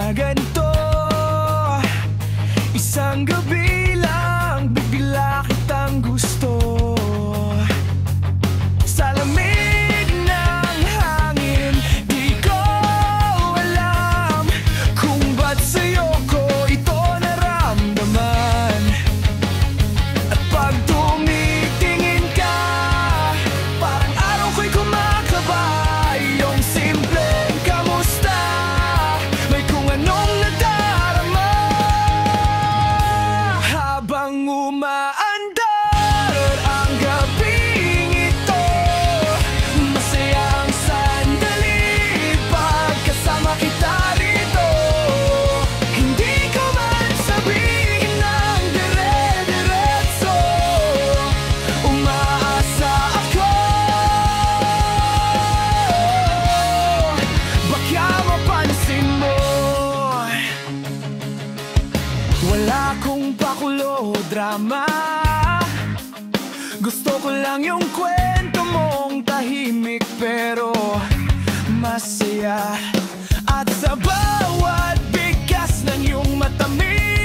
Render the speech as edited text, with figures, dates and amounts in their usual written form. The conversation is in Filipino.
na ganito. Isang gabi lang, bigla kitang gusto. Sa lamig ng hangin, di ko alam kung ba't sa'yo ko ito naramdaman. At pag tumitingin ka, parang araw ko'y kumakabay. Yung simpleng kamusta, may kung anong nadarama. Habang umaandar ang gabing ito, masayang sandali pagkasama kita rito. Hindi ko man sabihin ng dire-diretso, umaasa ako. Baka mapansin mo, wala akong pakulo o drama. Gusto ko lang yung kwento mong tahimik pero masaya. At sa bawat bigkas ng iyong matamis,